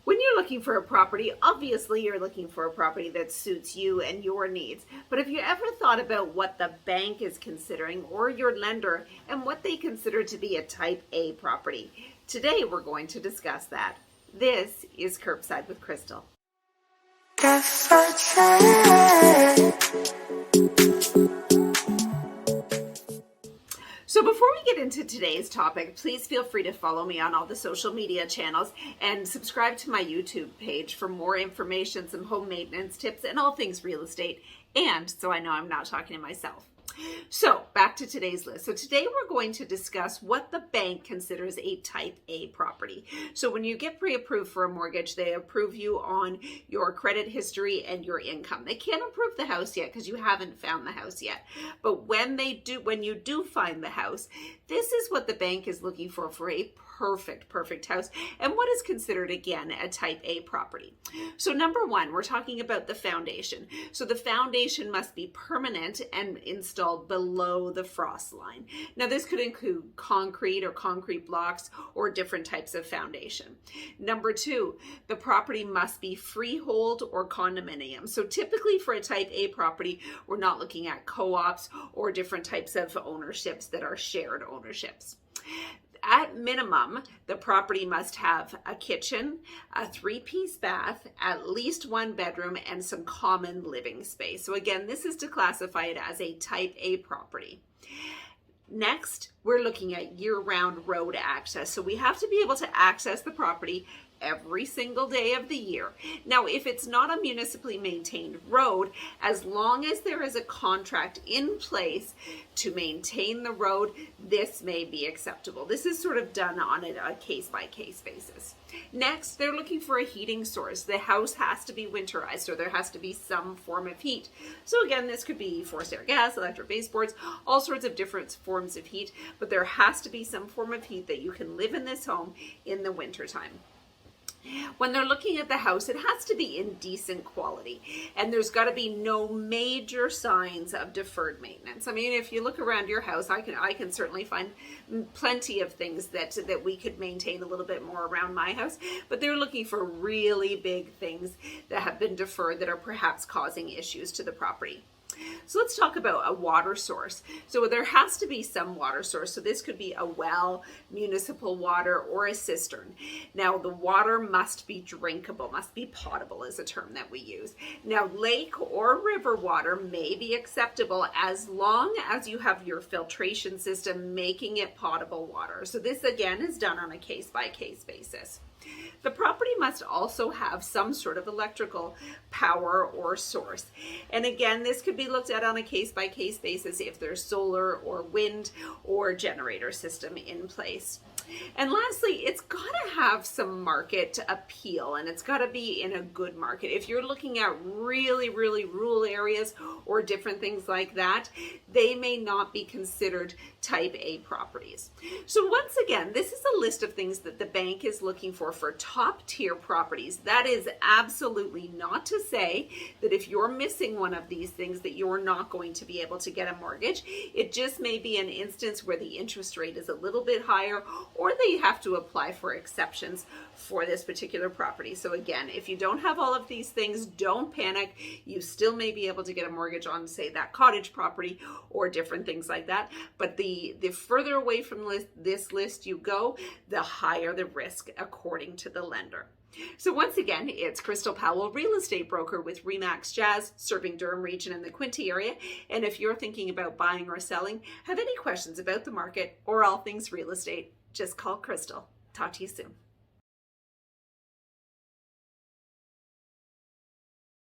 When you're looking for a property, obviously you're looking for a property that suits you and your needs. But have you ever thought about what the bank is considering or your lender and what they consider to be a type A property? Today we're going to discuss that. This is Curbside with Crystal. So before we get into today's topic, please feel free to follow me on all the social media channels and subscribe to my YouTube page for more information, some home maintenance tips, and all things real estate. And so I know I'm not talking to myself. So back to today's list. So today we're going to discuss what the bank considers a type A property. So when you get pre-approved for a mortgage, they approve you on your credit history and your income. They can't approve the house yet because you haven't found the house yet. But when you do find the house, this is what the bank is looking for a perfect house and what is considered, again, a type A property. So number one, we're talking about the foundation. So the foundation must be permanent and installed below the frost line. Now this could include concrete or concrete blocks or different types of foundation. Number two, the property must be freehold or condominium. So typically for a type A property, we're not looking at co-ops or different types of ownerships that are shared ownerships. At minimum, the property must have a kitchen, a 3-piece bath, at least 1 bedroom, and some common living space. So again, this is to classify it as a type A property. Next, we're looking at year-round road access. So we have to be able to access the property every single day of the year. Now, if it's not a municipally maintained road, as long as there is a contract in place to maintain the road, this may be acceptable. This is sort of done on a case-by-case basis. Next, they're looking for a heating source. The house has to be winterized, or there has to be some form of heat. So again, this could be forced air gas, electric baseboards, all sorts of different forms of heat, but there has to be some form of heat that you can live in this home in the wintertime. When they're looking at the house, it has to be in decent quality, and there's got to be no major signs of deferred maintenance. I mean, if you look around your house, I can certainly find plenty of things that we could maintain a little bit more around my house, but they're looking for really big things that have been deferred that are perhaps causing issues to the property. So let's talk about a water source. So there has to be some water source. So this could be a well, municipal water, or a cistern. Now the water must be drinkable, must be potable is a term that we use. Now lake or river water may be acceptable as long as you have your filtration system making it potable water. So this again is done on a case-by-case basis. The property must also have some sort of electrical power or source. And again, this could be looked at on a case-by-case basis if there's solar or wind or generator system in place. And lastly, it's got to have some market appeal, and it's got to be in a good market. If you're looking at really rural areas or different things like that, they may not be considered type A properties. So once again, this is a list of things that the bank is looking for top tier properties. That is absolutely not to say that if you're missing one of these things that you're not going to be able to get a mortgage. It just may be an instance where the interest rate is a little bit higher, or they have to apply for exceptions for this particular property. So again, if you don't have all of these things, don't panic. You still may be able to get a mortgage on, say, that cottage property or different things like that. But the further away from this list you go, the higher the risk according to the lender. So once again, it's Crystal Powell, real estate broker with RE/MAX Jazz, serving Durham region and the Quinte area. And if you're thinking about buying or selling, have any questions about the market or all things real estate, just call Crystal. Talk to you soon.